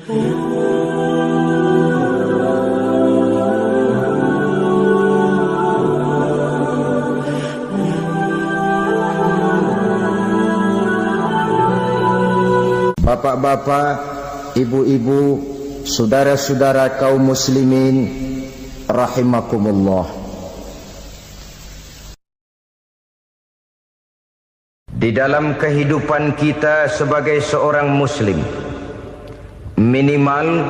Bapak-bapak, ibu-ibu, saudara-saudara kaum muslimin rahimakumullah. Di dalam kehidupan kita sebagai seorang muslim, minimal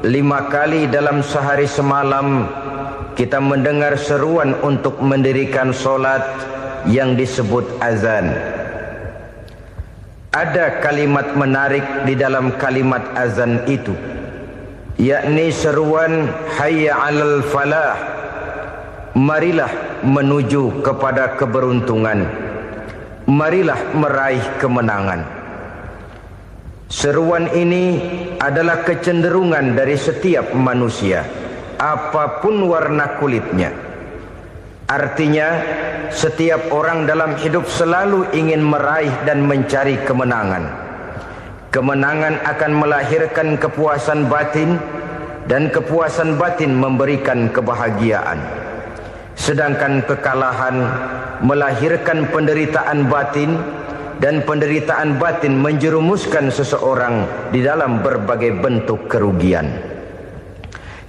5 kali dalam sehari semalam kita mendengar seruan untuk mendirikan solat yang disebut azan. Ada kalimat menarik di dalam kalimat azan itu, yakni seruan hayya 'alal falah, marilah menuju kepada keberuntungan, marilah meraih kemenangan. Seruan ini adalah kecenderungan dari setiap manusia, apapun warna kulitnya. Artinya, setiap orang dalam hidup selalu ingin meraih dan mencari kemenangan. Kemenangan akan melahirkan kepuasan batin, dan kepuasan batin memberikan kebahagiaan. Sedangkan kekalahan melahirkan penderitaan batin, dan penderitaan batin menjerumuskan seseorang di dalam berbagai bentuk kerugian.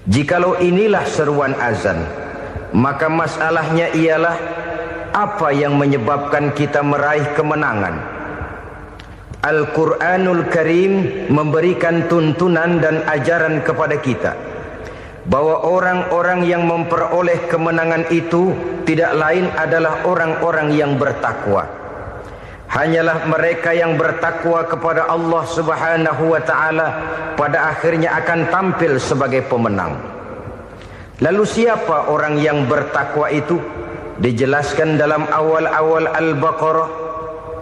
Jikalau inilah seruan azan, maka masalahnya ialah apa yang menyebabkan kita meraih kemenangan. Al-Quranul Karim memberikan tuntunan dan ajaran kepada kita bahwa orang-orang yang memperoleh kemenangan itu tidak lain adalah orang-orang yang bertakwa. Hanyalah mereka yang bertakwa kepada Allah Subhanahu wa ta'ala pada akhirnya akan tampil sebagai pemenang. Lalu siapa orang yang bertakwa itu? Dijelaskan dalam awal-awal Al-Baqarah,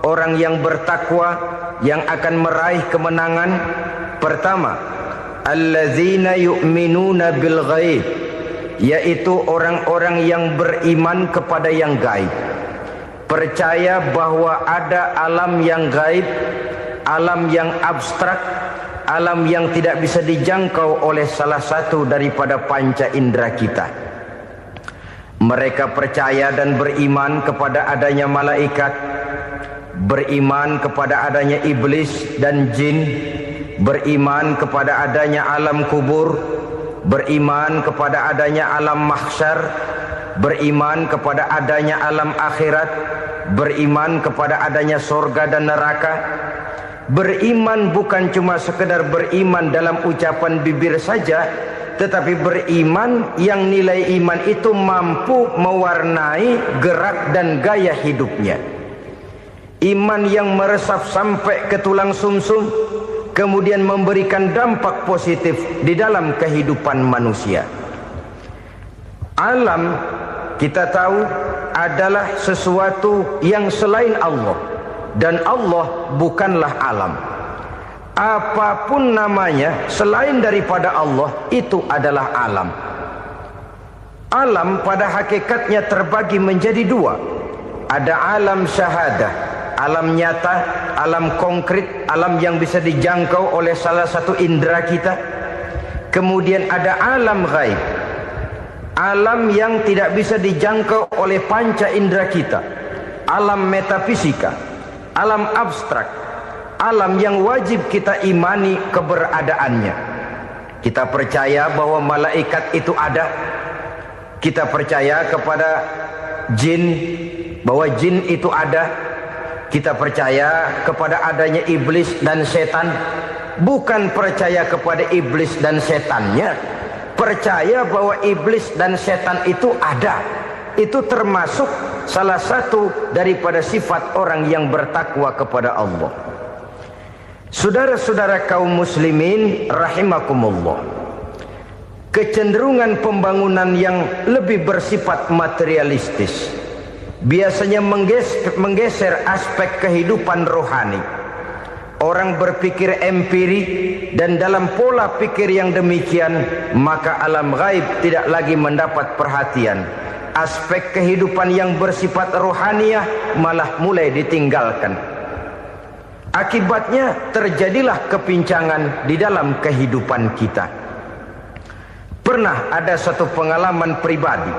orang yang bertakwa yang akan meraih kemenangan. Pertama, allazina yu'minuna bil ghaib, yaitu orang-orang yang beriman kepada yang gaib, percaya bahwa ada alam yang gaib, alam yang abstrak, alam yang tidak bisa dijangkau oleh salah satu daripada panca indera kita. Mereka percaya dan beriman kepada adanya malaikat, beriman kepada adanya iblis dan jin, beriman kepada adanya alam kubur, beriman kepada adanya alam mahsyar, beriman kepada adanya alam akhirat, beriman kepada adanya surga dan neraka. Beriman bukan cuma sekedar beriman dalam ucapan bibir saja, tetapi beriman yang nilai iman itu mampu mewarnai gerak dan gaya hidupnya. Iman yang meresap sampai ke tulang sumsum, kemudian memberikan dampak positif di dalam kehidupan manusia. Alam, kita tahu, adalah sesuatu yang selain Allah, dan Allah bukanlah alam. Apapun namanya selain daripada Allah, itu adalah alam. Alam pada hakikatnya terbagi menjadi dua. Ada alam syahadah, alam nyata, alam konkret, alam yang bisa dijangkau oleh salah satu indera kita. Kemudian ada alam ghaib, alam yang tidak bisa dijangkau oleh panca indera kita, alam metafisika, alam abstrak, alam yang wajib kita imani keberadaannya. Kita percaya bahwa malaikat itu ada, kita percaya kepada jin, bahwa jin itu ada, kita percaya kepada adanya iblis dan setan. Bukan percaya kepada iblis dan setannya, percaya bahwa iblis dan setan itu ada. Itu termasuk salah satu daripada sifat orang yang bertakwa kepada Allah. Saudara-saudara kaum muslimin rahimakumullah, kecenderungan pembangunan yang lebih bersifat materialistis biasanya menggeser aspek kehidupan rohani. Orang berpikir empiri, dan dalam pola pikir yang demikian maka alam gaib tidak lagi mendapat perhatian. Aspek kehidupan yang bersifat rohaniah malah mulai ditinggalkan. Akibatnya terjadilah kepincangan di dalam kehidupan kita. Pernah ada satu pengalaman pribadi.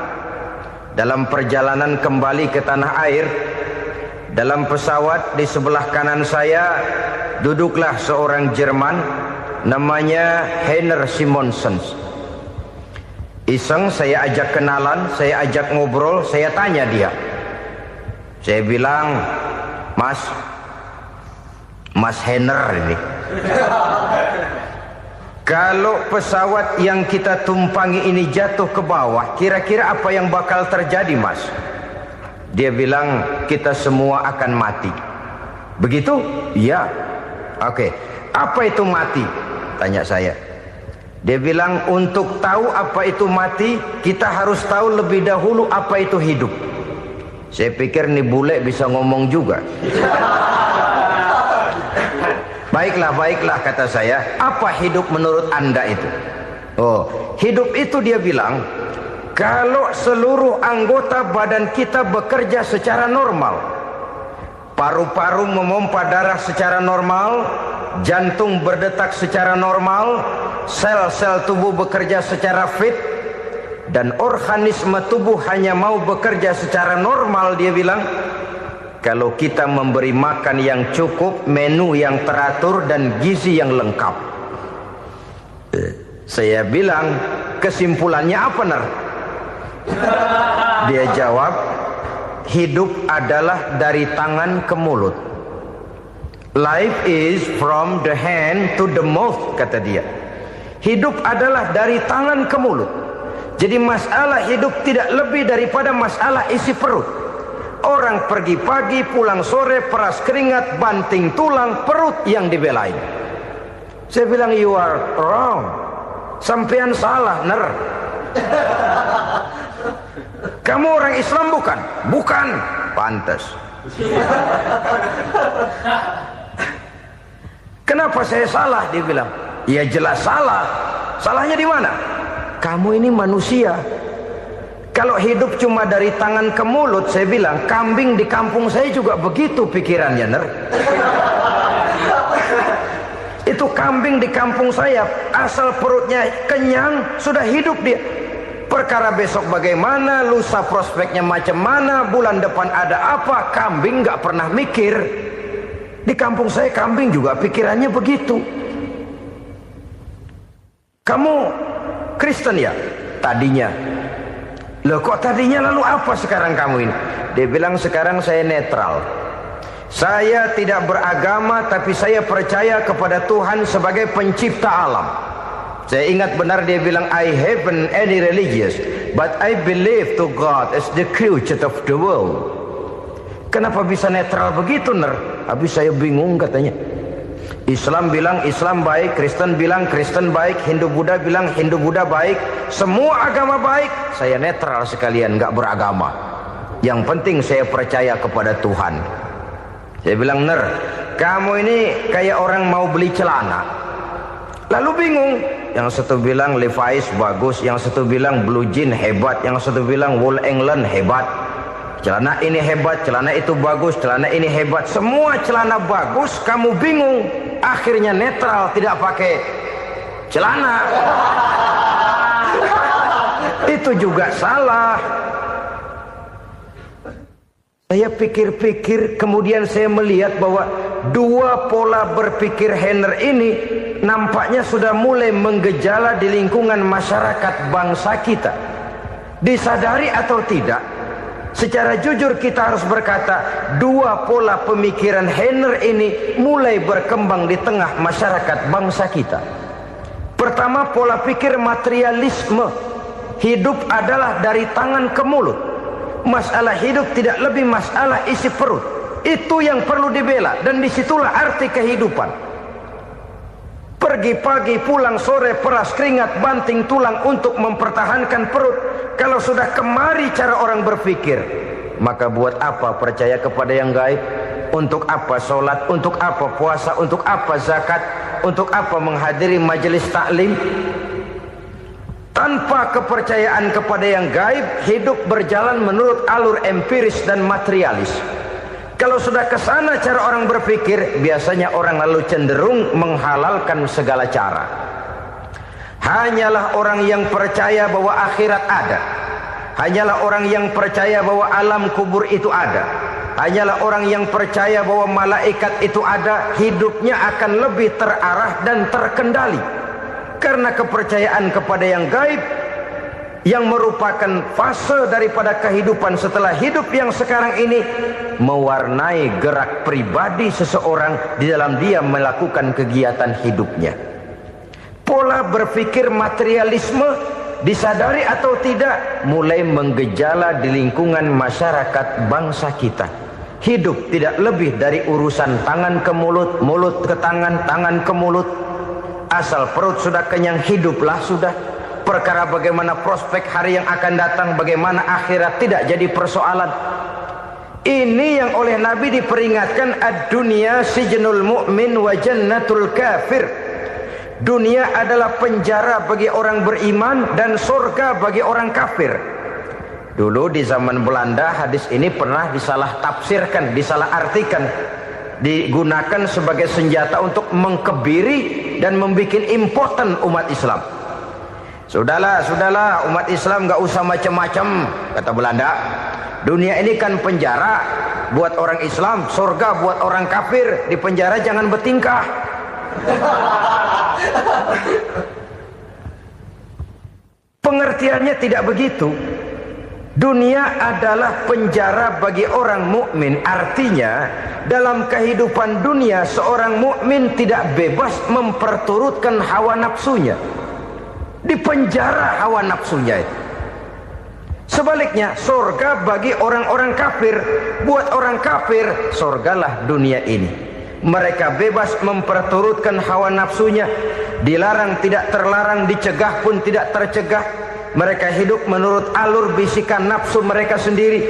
Dalam perjalanan kembali ke tanah air, dalam pesawat di sebelah kanan saya duduklah seorang Jerman, namanya Heiner Simonsen. Iseng saya ajak kenalan, saya ajak ngobrol, saya tanya dia. Saya bilang, Mas Heiner ini, kalau pesawat yang kita tumpangi ini jatuh ke bawah, kira-kira apa yang bakal terjadi, Mas? Dia bilang, kita semua akan mati. Begitu? Iya. Oke. Apa itu mati? Tanya saya. Dia bilang, untuk tahu apa itu mati, kita harus tahu lebih dahulu apa itu hidup. Saya pikir nih bule bisa ngomong juga. Baiklah kata saya. Apa hidup menurut Anda itu? Oh, hidup itu dia bilang, kalau seluruh anggota badan kita bekerja secara normal, paru-paru memompa darah secara normal, jantung berdetak secara normal, sel-sel tubuh bekerja secara fit, dan organisme tubuh hanya mau bekerja secara normal, dia bilang, kalau kita memberi makan yang cukup, menu yang teratur, dan gizi yang lengkap. Saya bilang, kesimpulannya apa, Ner? Dia jawab, hidup adalah dari tangan ke mulut. Life is from the hand to the mouth, kata dia. Hidup adalah dari tangan ke mulut. Jadi masalah hidup tidak lebih daripada masalah isi perut. Orang pergi pagi, pulang sore, peras keringat, banting tulang, perut yang dibelain. Saya bilang, you are wrong. Sampean salah, Ner. Kamu orang Islam bukan? Bukan. Pantas. Kenapa saya salah? Dia bilang, ya jelas salah. Salahnya di mana? Kamu ini manusia. Kalau hidup cuma dari tangan ke mulut, saya bilang, kambing di kampung saya juga begitu pikirannya, Ner. Itu kambing di kampung saya, asal perutnya kenyang, sudah hidup dia. Perkara besok bagaimana, lusa prospeknya macam mana, bulan depan ada apa, kambing nggak pernah mikir. Di kampung saya kambing juga pikirannya begitu. Kamu Kristen ya? Tadinya. Loh kok tadinya, lalu apa sekarang kamu ini? Dia bilang, sekarang saya netral. Saya tidak beragama, tapi saya percaya kepada Tuhan sebagai pencipta alam. Saya ingat benar dia bilang, I haven't any religious, but I believe to God as the creator of the world. Kenapa bisa netral begitu, Ner? Habis saya bingung katanya. Islam bilang Islam baik, Kristen bilang Kristen baik, Hindu Buddha bilang Hindu Buddha baik, semua agama baik. Saya netral sekalian, nggak beragama. Yang penting saya percaya kepada Tuhan. Saya bilang, Ner, kamu ini kayak orang mau beli celana, lalu bingung. Yang satu bilang Levi's bagus, yang satu bilang Blue Jean hebat, yang satu bilang Wool England hebat. Celana ini hebat, celana itu bagus, celana ini hebat, semua celana bagus, kamu bingung. Akhirnya netral, tidak pakai celana. Itu juga salah. Saya pikir-pikir, kemudian saya melihat bahwa dua pola berpikir Heiner ini nampaknya sudah mulai menggejala di lingkungan masyarakat bangsa kita. Disadari atau tidak, secara jujur kita harus berkata, dua pola pemikiran Heiner ini mulai berkembang di tengah masyarakat bangsa kita. Pertama, pola pikir materialisme. Hidup adalah dari tangan ke mulut. Masalah hidup tidak lebih masalah isi perut. Itu yang perlu dibela, dan disitulah arti kehidupan. Pergi pagi, pulang sore, peras keringat, banting tulang untuk mempertahankan perut. Kalau sudah kemari cara orang berpikir, maka buat apa percaya kepada yang gaib? Untuk apa sholat? Untuk apa puasa? Untuk apa zakat? Untuk apa menghadiri majelis taklim? Tanpa kepercayaan kepada yang gaib, hidup berjalan menurut alur empiris dan materialis. Kalau sudah ke sana cara orang berpikir, biasanya orang lalu cenderung menghalalkan segala cara. Hanyalah orang yang percaya bahwa akhirat ada, hanyalah orang yang percaya bahwa alam kubur itu ada, hanyalah orang yang percaya bahwa malaikat itu ada, hidupnya akan lebih terarah dan terkendali. Karena kepercayaan kepada yang gaib, yang merupakan fase daripada kehidupan setelah hidup yang sekarang ini, mewarnai gerak pribadi seseorang di dalam dia melakukan kegiatan hidupnya. Pola berpikir materialisme, disadari atau tidak, mulai menggejala di lingkungan masyarakat bangsa kita. Hidup tidak lebih dari urusan tangan ke mulut, mulut ke tangan, tangan ke mulut. Asal perut sudah kenyang, hiduplah sudah. Perkara bagaimana prospek hari yang akan datang, bagaimana akhirat, tidak jadi persoalan. Ini yang oleh Nabi diperingatkan, ad-dunya sijnul mu'min wa jannatul kafir. Dunia adalah penjara bagi orang beriman dan surga bagi orang kafir. Dulu di zaman Belanda hadis ini pernah disalah tafsirkan, disalah artikan, digunakan sebagai senjata untuk mengkebiri dan membuat impoten umat Islam. Sudahlah, umat Islam gak usah macam-macam, kata Belanda. Dunia ini kan penjara buat orang Islam, surga buat orang kafir. Di penjara jangan bertingkah. Pengertiannya tidak begitu. Dunia adalah penjara bagi orang mukmin. Artinya dalam kehidupan dunia seorang mukmin tidak bebas memperturutkan hawa nafsunya. Di penjara hawa nafsunya itu. Sebaliknya surga bagi orang-orang kafir. Buat orang kafir surgalah dunia ini. Mereka bebas memperturutkan hawa nafsunya, dilarang tidak terlarang, dicegah pun tidak tercegah. Mereka hidup menurut alur bisikan nafsu mereka sendiri.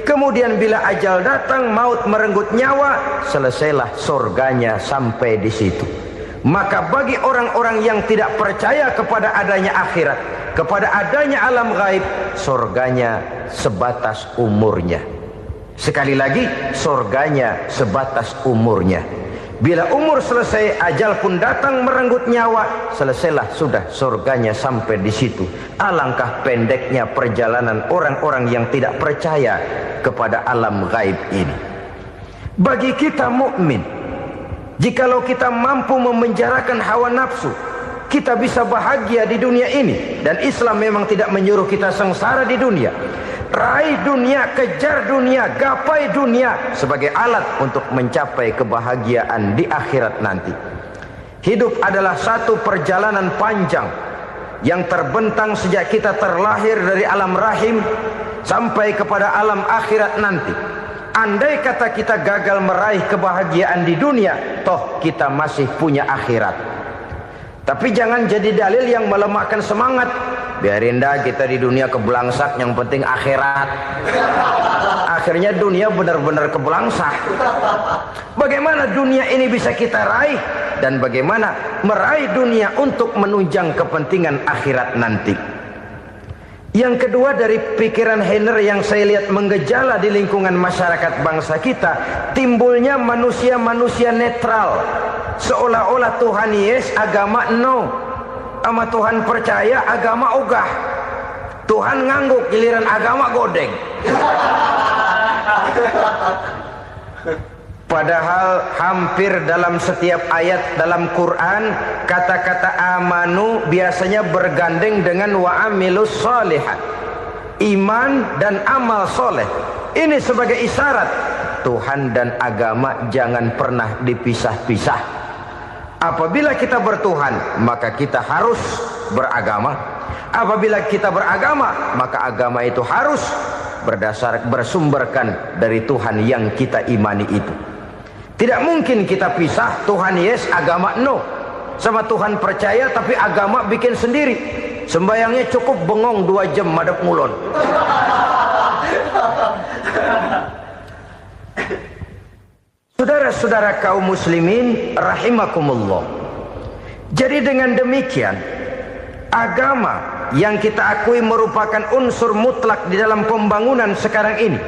Kemudian bila ajal datang, maut merenggut nyawa, selesailah surganya sampai di situ. Maka bagi orang-orang yang tidak percaya kepada adanya akhirat, kepada adanya alam gaib, surganya sebatas umurnya. Sekali lagi, surganya sebatas umurnya. Bila umur selesai, ajal pun datang merenggut nyawa, selesailah sudah surganya sampai di situ. Alangkah pendeknya perjalanan orang-orang yang tidak percaya kepada alam gaib ini. Bagi kita mukmin, jikalau kita mampu memenjarakan hawa nafsu, kita bisa bahagia di dunia ini. Dan Islam memang tidak menyuruh kita sengsara di dunia. Raih dunia, kejar dunia, gapai dunia sebagai alat untuk mencapai kebahagiaan di akhirat nanti. Hidup adalah satu perjalanan panjang yang terbentang sejak kita terlahir dari alam rahim sampai kepada alam akhirat nanti. Andai kata kita gagal meraih kebahagiaan di dunia, toh kita masih punya akhirat. Tapi jangan jadi dalil yang melemahkan semangat. Biarin dah kita di dunia kebelangsak, yang penting akhirat. Akhirnya dunia benar-benar kebelangsak. Bagaimana dunia ini bisa kita raih, dan bagaimana meraih dunia untuk menunjang kepentingan akhirat nanti. Yang kedua dari pikiran Heiner yang saya lihat menggejala di lingkungan masyarakat bangsa kita, timbulnya manusia-manusia netral. Seolah-olah Tuhan yes, agama no. Sama Tuhan percaya, agama ogah. Tuhan ngangguk, giliran agama godeng. Padahal hampir dalam setiap ayat dalam Quran, kata-kata amanu biasanya bergandeng dengan wa amilus sholihat. Iman dan amal soleh. Ini sebagai isyarat Tuhan dan agama jangan pernah dipisah-pisah. Apabila kita bertuhan, maka kita harus beragama. Apabila kita beragama, maka agama itu harus bersumberkan dari Tuhan yang kita imani itu. Tidak mungkin kita pisah, Tuhan yes, agama no. Sama Tuhan percaya tapi agama bikin sendiri. Sembayangnya cukup bengong 2 jam madep ngulon. Saudara-saudara kaum muslimin rahimakumullah. Jadi dengan demikian, agama yang kita akui merupakan unsur mutlak di dalam pembangunan sekarang ini,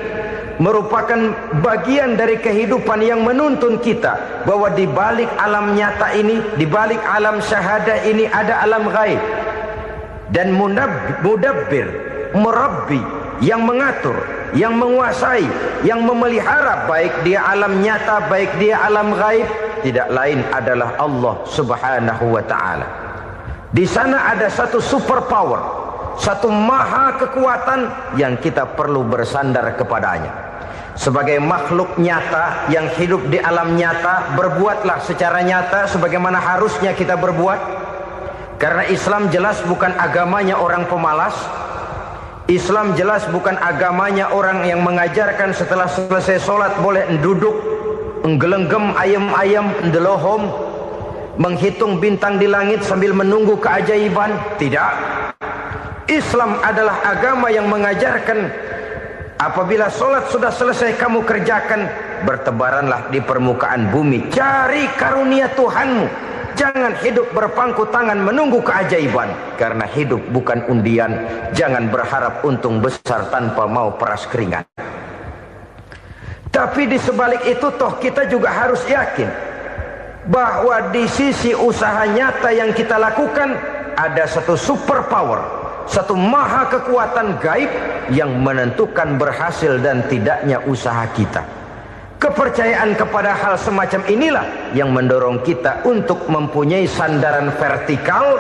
merupakan bagian dari kehidupan yang menuntun kita bahwa di balik alam nyata ini, di balik alam syahadah ini ada alam gaib. Dan mudabbir, murabbi, yang mengatur, yang menguasai, yang memelihara baik dia alam nyata, baik dia alam gaib, tidak lain adalah Allah Subhanahu wa ta'ala. Di sana ada satu super power, satu maha kekuatan yang kita perlu bersandar kepadanya. Sebagai makhluk nyata yang hidup di alam nyata, berbuatlah secara nyata sebagaimana harusnya kita berbuat. Karena Islam jelas bukan agamanya orang pemalas. Islam jelas bukan agamanya orang yang mengajarkan setelah selesai sholat boleh duduk, nggelenggem ayam-ayam, ndelohom, menghitung bintang di langit sambil menunggu keajaiban. Tidak. Islam adalah agama yang mengajarkan apabila sholat sudah selesai kamu kerjakan, bertebaranlah di permukaan bumi, cari karunia Tuhanmu. Jangan hidup berpangku tangan menunggu keajaiban. Karena hidup bukan undian. Jangan berharap untung besar tanpa mau peras keringat. Tapi di sebalik itu toh kita juga harus yakin bahwa di sisi usaha nyata yang kita lakukan ada satu super power, satu maha kekuatan gaib yang menentukan berhasil dan tidaknya usaha kita. Kepercayaan kepada hal semacam inilah yang mendorong kita untuk mempunyai sandaran vertikal,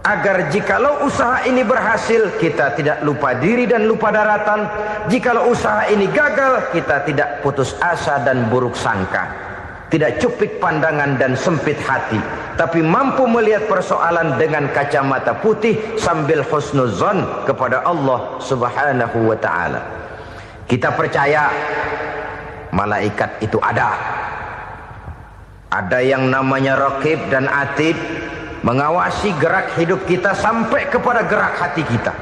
agar jikalau usaha ini berhasil kita tidak lupa diri dan lupa daratan. Jikalau usaha ini gagal kita tidak putus asa dan buruk sangka, tidak cupik pandangan dan sempit hati, tapi mampu melihat persoalan dengan kacamata putih sambil husnuzon kepada Allah Subhanahu wa ta'ala. Kita percaya malaikat itu ada. Ada yang namanya raqib dan atid, mengawasi gerak hidup kita sampai kepada gerak hati kita.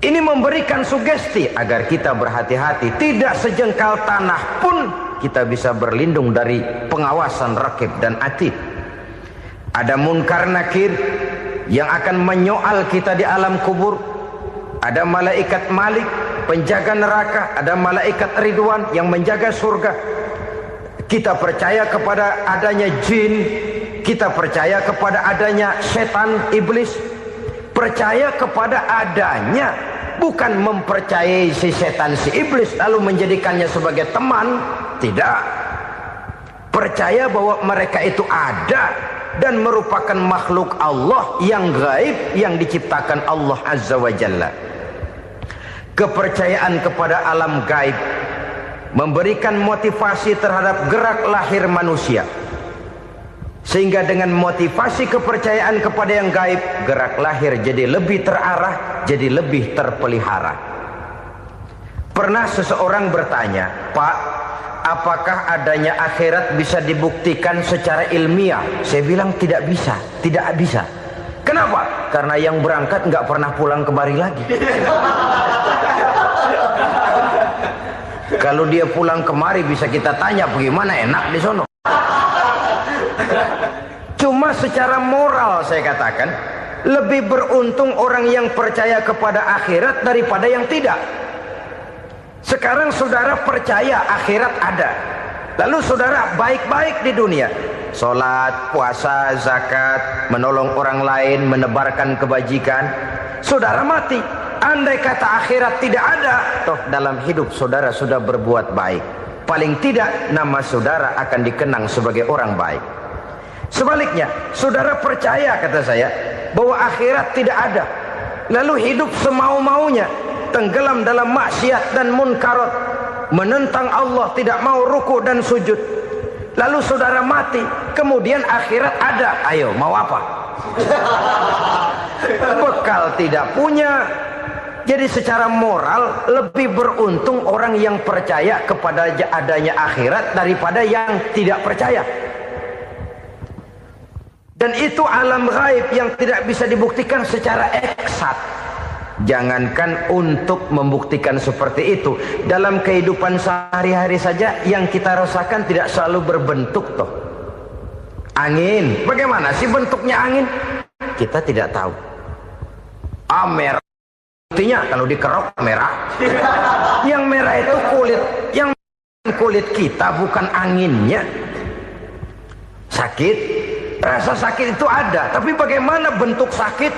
Ini memberikan sugesti agar kita berhati-hati. Tidak sejengkal tanah pun kita bisa berlindung dari pengawasan raqib dan atid. Ada munkar nakir yang akan menyoal kita di alam kubur. Ada malaikat Malik, penjaga neraka. Ada malaikat Ridwan yang menjaga surga. Kita percaya kepada adanya jin, kita percaya kepada adanya setan, iblis. Percaya kepada adanya, bukan mempercayai si setan, si iblis lalu menjadikannya sebagai teman. Tidak. Percaya bahwa mereka itu ada dan merupakan makhluk Allah yang gaib yang diciptakan Allah Azza wa Jalla. Kepercayaan kepada alam gaib memberikan motivasi terhadap gerak lahir manusia, sehingga dengan motivasi kepercayaan kepada yang gaib, gerak lahir jadi lebih terarah, jadi lebih terpelihara. Pernah seseorang bertanya, "Pak, apakah adanya akhirat bisa dibuktikan secara ilmiah?" Saya bilang tidak bisa, tidak bisa. Kenapa? Karena yang berangkat nggak pernah pulang kembali lagi. Kalau dia pulang kemari bisa kita tanya bagaimana enak di sono. Cuma secara moral saya katakan, lebih beruntung orang yang percaya kepada akhirat daripada yang tidak. Sekarang saudara percaya akhirat ada, lalu saudara baik-baik di dunia, sholat, puasa, zakat, menolong orang lain, menebarkan kebajikan. Saudara mati, andai kata akhirat tidak ada, toh dalam hidup saudara sudah berbuat baik. Paling tidak nama saudara akan dikenang sebagai orang baik. Sebaliknya, saudara percaya, kata saya, bahwa akhirat tidak ada, lalu hidup semau-maunya, tenggelam dalam maksiat dan munkarat, menentang Allah, tidak mau ruku dan sujud. Lalu saudara mati, kemudian akhirat ada. Ayo, mau apa? Bekal tidak punya. Jadi secara moral lebih beruntung orang yang percaya kepada adanya akhirat daripada yang tidak percaya. Dan itu alam gaib yang tidak bisa dibuktikan secara eksat. Jangankan untuk membuktikan seperti itu, dalam kehidupan sehari-hari saja yang kita rasakan tidak selalu berbentuk toh. Angin, bagaimana sih bentuknya angin? Kita tidak tahu. Amer Buktinya kalau dikerok merah. Yang merah itu kulit, yang kulit kita bukan anginnya. Sakit, rasa sakit itu ada, tapi bagaimana bentuk sakit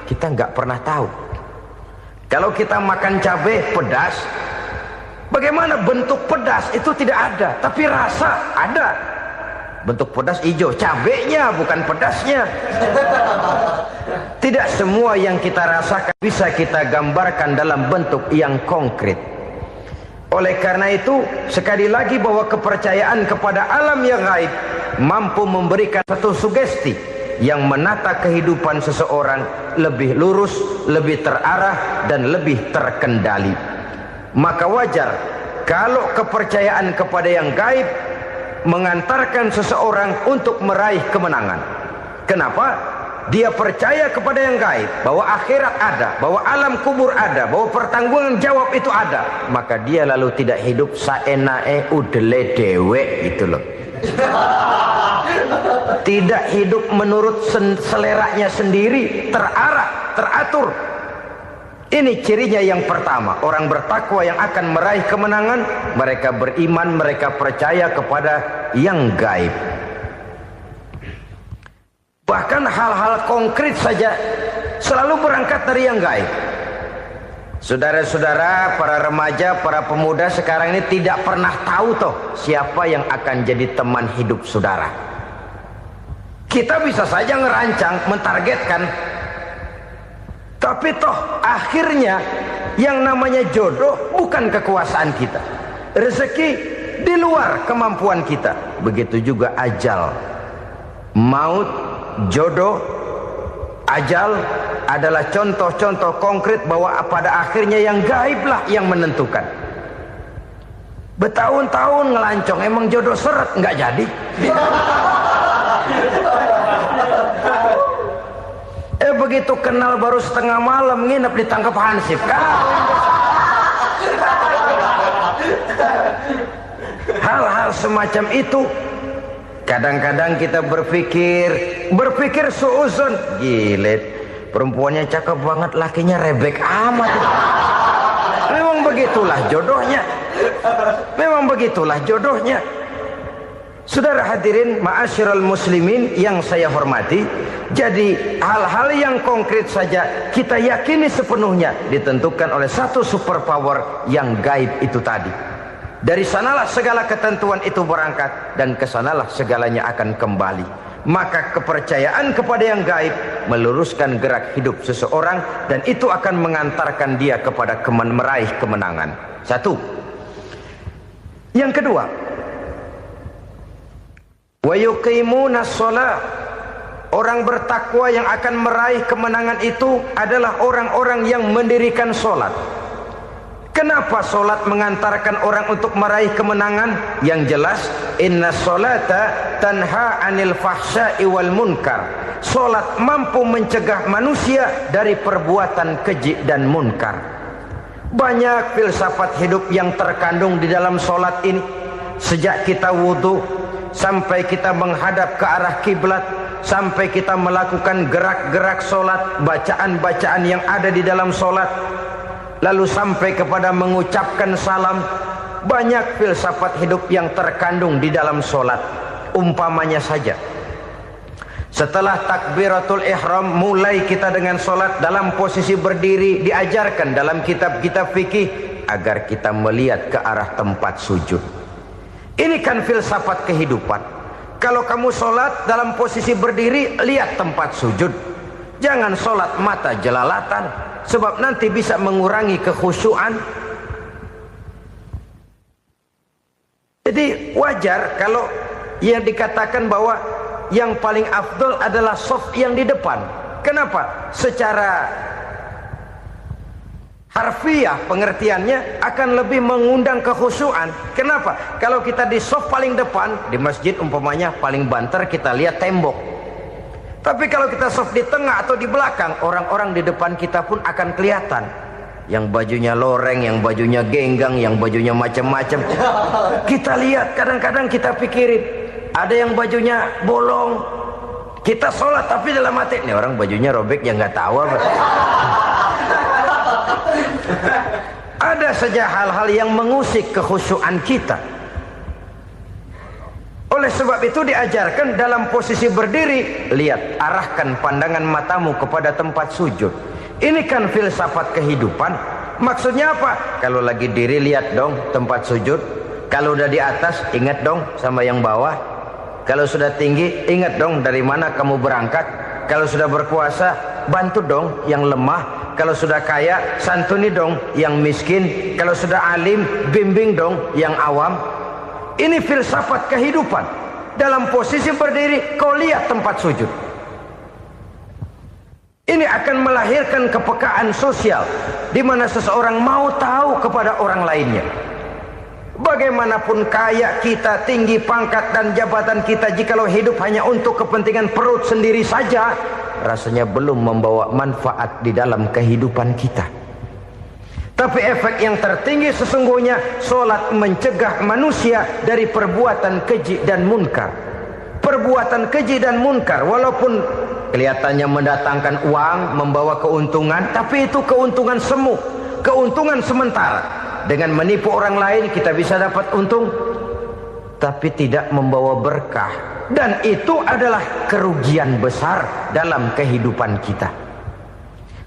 kita nggak pernah tahu. Kalau kita makan cabai pedas, bagaimana bentuk pedas itu tidak ada, tapi rasa ada. Bentuk pedas hijau, cabenya bukan pedasnya. Tidak semua yang kita rasakan bisa kita gambarkan dalam bentuk yang konkret. Oleh karena itu, sekali lagi bahwa kepercayaan kepada alam yang gaib mampu memberikan satu sugesti yang menata kehidupan seseorang lebih lurus, lebih terarah, dan lebih terkendali. Maka wajar kalau kepercayaan kepada yang gaib mengantarkan seseorang untuk meraih kemenangan. Kenapa? Dia percaya kepada yang gaib, bahwa akhirat ada, bahwa alam kubur ada, bahwa pertanggungan jawab itu ada. Maka dia lalu tidak hidup saenae udele dewe, gitu loh. Tidak hidup menurut seleranya sendiri, terarah, teratur. Ini cirinya yang pertama. Orang bertakwa yang akan meraih kemenangan, mereka beriman, mereka percaya kepada yang gaib. Bahkan hal-hal konkret saja selalu berangkat dari yang gaib. Saudara-saudara, para remaja, para pemuda sekarang ini tidak pernah tahu toh siapa yang akan jadi teman hidup saudara. Kita bisa saja ngerancang, mentargetkan, tapi toh akhirnya yang namanya jodoh bukan kekuasaan kita. Rezeki di luar kemampuan kita. Begitu juga ajal, maut, jodoh, ajal adalah contoh-contoh konkret bahwa pada akhirnya yang gaiblah yang menentukan. Bertahun-tahun ngelancong, emang jodoh seret nggak jadi. Begitu kenal baru setengah malam nginep ditangkap hansip kan. Hal-hal semacam itu kadang-kadang kita berpikir suuzon, gile, perempuannya cakep banget, lakinya rebek amat. Memang begitulah jodohnya. Memang begitulah jodohnya. Saudara hadirin ma'asyiral muslimin yang saya hormati, jadi hal-hal yang konkret saja kita yakini sepenuhnya ditentukan oleh satu superpower yang gaib itu tadi. Dari sanalah segala ketentuan itu berangkat dan kesanalah segalanya akan kembali. Maka kepercayaan kepada yang gaib meluruskan gerak hidup seseorang dan itu akan mengantarkan dia kepada meraih kemenangan. Satu. Yang kedua, wa yuqimuna shalah. Orang bertakwa yang akan meraih kemenangan itu adalah orang-orang yang mendirikan sholat. Kenapa sholat mengantarkan orang untuk meraih kemenangan? Yang jelas, inna sholata tanha anil fahsya'i wal munkar. Sholat mampu mencegah manusia dari perbuatan keji dan munkar. Banyak filsafat hidup yang terkandung di dalam sholat ini. Sejak kita wudhu sampai kita menghadap ke arah kiblat, sampai kita melakukan gerak-gerak sholat, bacaan-bacaan yang ada di dalam sholat, lalu sampai kepada mengucapkan salam. Banyak filsafat hidup yang terkandung di dalam sholat. Umpamanya saja, setelah takbiratul ihram mulai kita dengan sholat dalam posisi berdiri, diajarkan dalam kitab-kitab fikih agar kita melihat ke arah tempat sujud. Ini kan filsafat kehidupan. Kalau kamu sholat dalam posisi berdiri, lihat tempat sujud. Jangan sholat mata jelalatan, sebab nanti bisa mengurangi kekhusyuan. Jadi wajar kalau yang dikatakan bahwa yang paling afdol adalah shaf yang di depan. Kenapa? Secara harfiah pengertiannya akan lebih mengundang kekhusyuan. Kenapa? Kalau kita di shaf paling depan di masjid umpamanya paling banter kita lihat tembok. Tapi kalau kita shaf di tengah atau di belakang, orang-orang di depan kita pun akan kelihatan. Yang bajunya loreng, yang bajunya genggang, yang bajunya macam-macam. Kita lihat, kadang-kadang kita pikirin, ada yang bajunya bolong. Kita sholat tapi dalam hati, nih orang bajunya robek yang nggak tahu apa. ada saja hal-hal yang mengusik kekhusyuan kita. Oleh sebab itu diajarkan dalam posisi berdiri, lihat, arahkan pandangan matamu kepada tempat sujud. Ini kan filsafat kehidupan. Maksudnya apa? Kalau lagi diri, lihat dong tempat sujud. Kalau udah di atas, ingat dong sama yang bawah. Kalau sudah tinggi, ingat dong dari mana kamu berangkat. Kalau sudah berkuasa, bantu dong yang lemah. Kalau sudah kaya, santuni dong yang miskin. Kalau sudah alim, bimbing dong yang awam. Ini filsafat kehidupan. Dalam posisi berdiri, kau lihat tempat sujud. Ini akan melahirkan kepekaan sosial, di mana seseorang mau tahu kepada orang lainnya. Bagaimanapun kaya kita, tinggi pangkat dan jabatan kita, jikalau hidup hanya untuk kepentingan perut sendiri saja, rasanya belum membawa manfaat di dalam kehidupan kita. Tapi efek yang tertinggi sesungguhnya, solat mencegah manusia dari perbuatan keji dan munkar. Perbuatan keji dan munkar, walaupun kelihatannya mendatangkan uang, membawa keuntungan, tapi itu keuntungan semu, keuntungan sementara. Dengan menipu orang lain kita bisa dapat untung, tapi tidak membawa berkah. Dan itu adalah kerugian besar dalam kehidupan kita.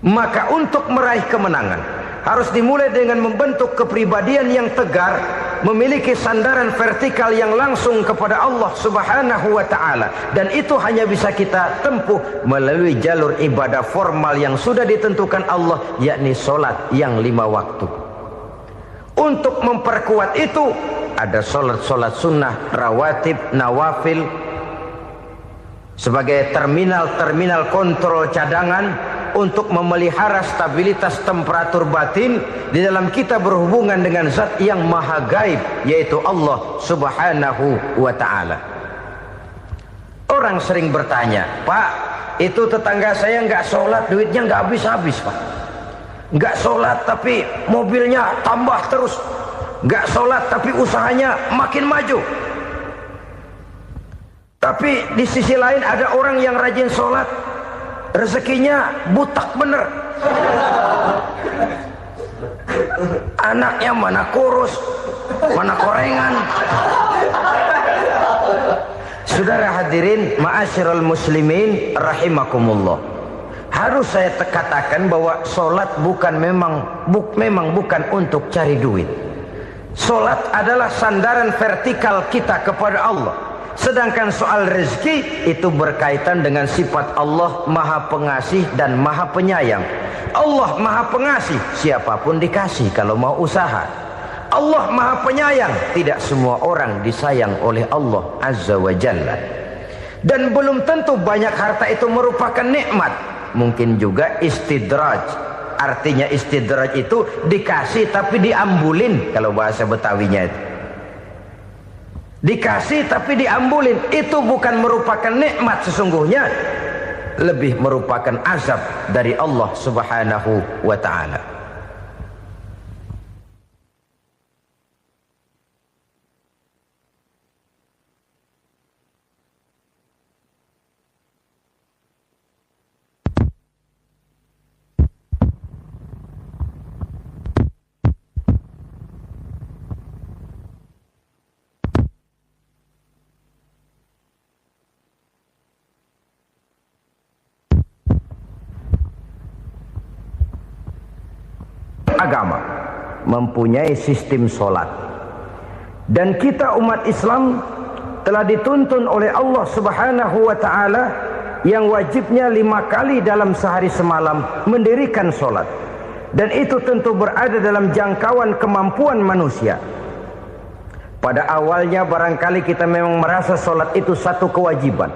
Maka untuk meraih kemenangan, harus dimulai dengan membentuk kepribadian yang tegar, memiliki sandaran vertikal yang langsung kepada Allah Subhanahu wa ta'ala. Dan itu hanya bisa kita tempuh melalui jalur ibadah formal yang sudah ditentukan Allah, yakni solat yang 5 waktu. Untuk memperkuat itu, ada solat-solat sunnah, rawatib, nawafil, sebagai terminal-terminal kontrol cadangan untuk memelihara stabilitas temperatur batin di dalam kita berhubungan dengan zat yang maha gaib, yaitu Allah Subhanahu wa ta'ala. Orang sering bertanya, Pak, itu tetangga saya nggak sholat, duitnya nggak habis-habis, Pak. Nggak sholat tapi mobilnya tambah terus. Nggak sholat tapi usahanya makin maju. Tapi di sisi lain ada orang yang rajin sholat, rezekinya butak bener. Anaknya mana kurus, mana korengan. Saudara hadirin, ma'asyiral muslimin rahimakumullah. Harus saya katakan bahwa solat memang bukan untuk cari duit. Solat adalah sandaran vertikal kita kepada Allah. Sedangkan soal rezeki itu berkaitan dengan sifat Allah maha pengasih dan maha penyayang. Allah maha pengasih, siapapun dikasih kalau mau usaha. Allah maha penyayang, tidak semua orang disayang oleh Allah Azza wa Jalla. Dan belum tentu banyak harta itu merupakan nikmat. Mungkin juga istidraj. Artinya istidraj itu dikasih tapi diambulin, kalau bahasa Betawinya itu. Dikasih tapi diambulin, itu bukan merupakan nikmat sesungguhnya, lebih merupakan azab dari Allah Subhanahu wa ta'ala. Agama mempunyai sistem solat, dan kita umat Islam telah dituntun oleh Allah Subhanahu wa ta'ala yang wajibnya 5 kali dalam sehari semalam mendirikan solat, dan itu tentu berada dalam jangkauan kemampuan manusia. Pada awalnya barangkali kita memang merasa solat itu satu kewajiban,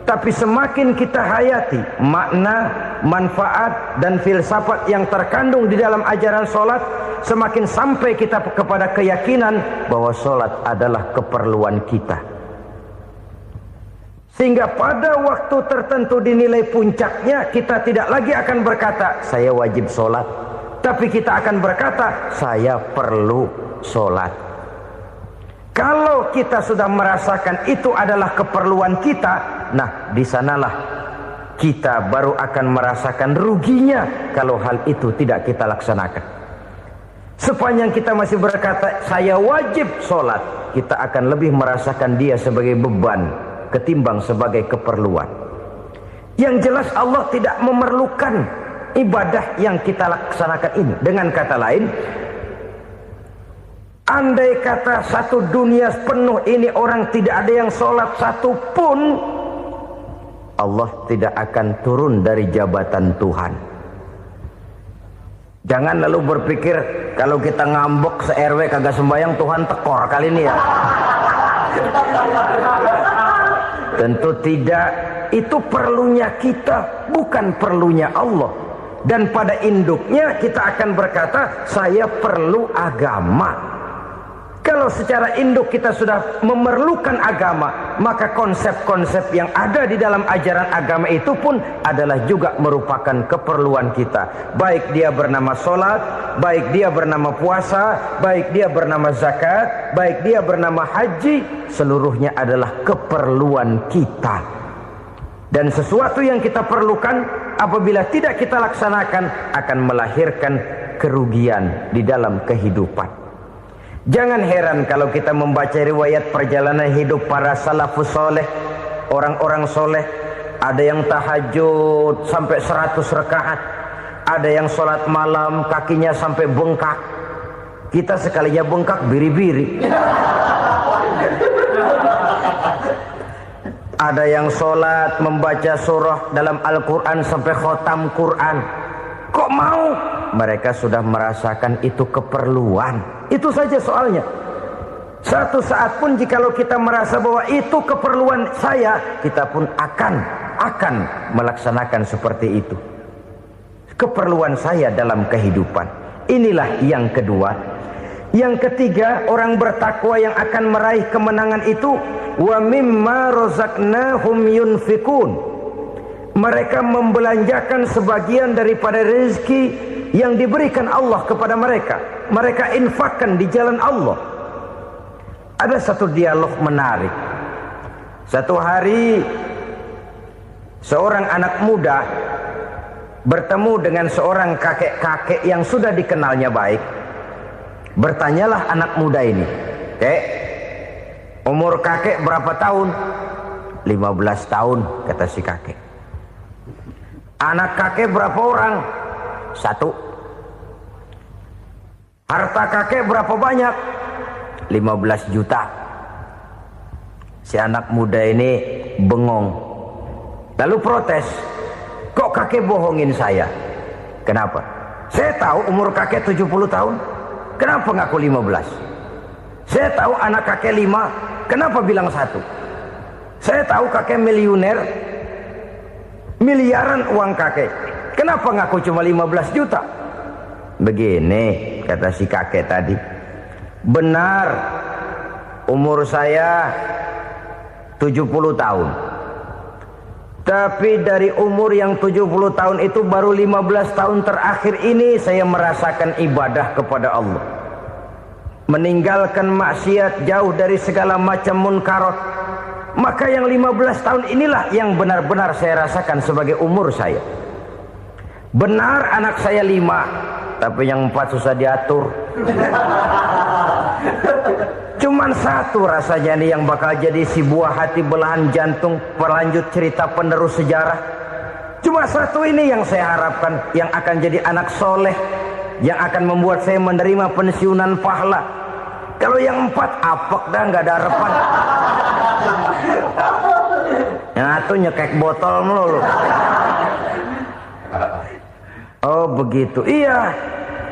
tapi semakin kita hayati makna, manfaat dan filsafat yang terkandung di dalam ajaran solat, semakin sampai kita kepada keyakinan bahwa solat adalah keperluan kita. Sehingga pada waktu tertentu dinilai puncaknya, kita tidak lagi akan berkata saya wajib solat, tapi kita akan berkata saya perlu solat. Kalau kita sudah merasakan itu adalah keperluan kita, nah di sanalah kita baru akan merasakan ruginya kalau hal itu tidak kita laksanakan. Sepanjang kita masih berkata saya wajib sholat, kita akan lebih merasakan dia sebagai beban ketimbang sebagai keperluan. Yang jelas Allah tidak memerlukan ibadah yang kita laksanakan ini. Dengan kata lain, andai kata satu dunia penuh ini orang tidak ada yang sholat satu pun, Allah tidak akan turun dari jabatan Tuhan. Jangan lalu berpikir kalau kita ngambek se-RW kagak sembahyang Tuhan tekor kali ini ya. Tentu tidak. Itu perlunya kita, bukan perlunya Allah. Dan pada induknya kita akan berkata saya perlu agama. Kalau secara induk kita sudah memerlukan agama, maka konsep-konsep yang ada di dalam ajaran agama itu pun adalah juga merupakan keperluan kita. Baik dia bernama sholat, baik dia bernama puasa, baik dia bernama zakat, baik dia bernama haji, seluruhnya adalah keperluan kita. Dan sesuatu yang kita perlukan apabila tidak kita laksanakan akan melahirkan kerugian di dalam kehidupan. Jangan heran kalau kita membaca riwayat perjalanan hidup para salafus soleh, orang-orang soleh. Ada yang tahajud sampai 100 rakaat, ada yang sholat malam kakinya sampai bengkak. Kita sekalinya bengkak biri-biri. Ada yang sholat membaca surah dalam Al-Quran sampai khotam Quran. Kok mau? Mereka sudah merasakan itu keperluan. Itu saja soalnya. Satu saat pun jikalau kita merasa bahwa itu keperluan saya, kita pun akan melaksanakan seperti itu. Keperluan saya dalam kehidupan. Inilah yang kedua. Yang ketiga, orang bertakwa yang akan meraih kemenangan itu, wa mimma razaqnahum yunfikun. Mereka membelanjakan sebagian daripada rezeki yang diberikan Allah kepada mereka. Mereka infakkan di jalan Allah. Ada satu dialog menarik. Satu hari seorang anak muda bertemu dengan seorang kakek-kakek yang sudah dikenalnya baik. Bertanyalah anak muda ini, "Kek, umur kakek berapa tahun?" 15 tahun, kata si kakek. "Anak kakek berapa orang?" 1. "Harta kakek berapa banyak?" 15 juta. Si anak muda ini bengong. Lalu protes, "Kok kakek bohongin saya?" "Kenapa?" "Saya tahu umur kakek 70 tahun. Kenapa ngaku 15? Saya tahu anak kakek 5. Kenapa bilang 1? Saya tahu kakek miliuner, miliaran uang kakek. Kenapa ngaku cuma 15 juta? Begini, kata si kakek tadi. Benar, umur saya 70 tahun. Tapi dari umur yang 70 tahun itu baru 15 tahun terakhir ini saya merasakan ibadah kepada Allah. Meninggalkan maksiat, jauh dari segala macam munkarat. Maka yang 15 tahun inilah yang benar-benar saya rasakan sebagai umur saya. Benar anak saya 5, tapi yang 4 susah diatur. Cuman 1 rasanya nih yang bakal jadi si buah hati belahan jantung pelanjut cerita penerus sejarah. Cuma 1 ini yang saya harapkan, yang akan jadi anak soleh, yang akan membuat saya menerima pensiunan pahala. Kalau yang 4 apek dah, nggak ada harapan. Yang 1 nyekek botol melulu. Oh begitu, iya.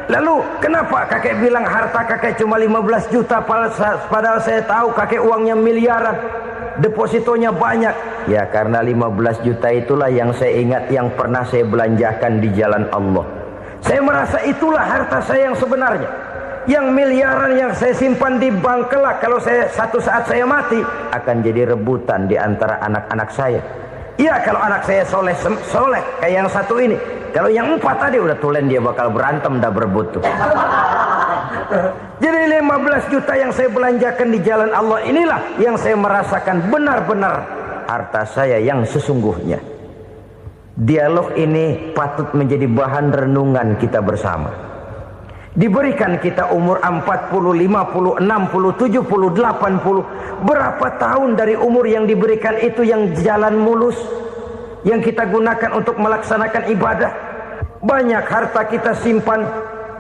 Lalu kenapa kakek bilang harta kakek cuma 15 juta padahal saya tahu kakek uangnya miliaran, depositonya banyak? Ya karena 15 juta itulah yang saya ingat yang pernah saya belanjakan di jalan Allah. Saya merasa itulah harta saya yang sebenarnya. Yang miliaran yang saya simpan di bank kelak kalau satu saat saya mati akan jadi rebutan di antara anak-anak saya. Iya kalau anak saya soleh kayak yang 1 ini. Kalau yang 4 tadi udah tulen dia bakal berantem dah berebut tuh. Jadi 15 juta yang saya belanjakan di jalan Allah inilah yang saya merasakan benar-benar harta saya yang sesungguhnya. Dialog ini patut menjadi bahan renungan kita bersama. Diberikan kita umur 40, 50, 60, 70, 80. Berapa tahun dari umur yang diberikan itu yang jalan mulus, yang kita gunakan untuk melaksanakan ibadah? Banyak harta kita simpan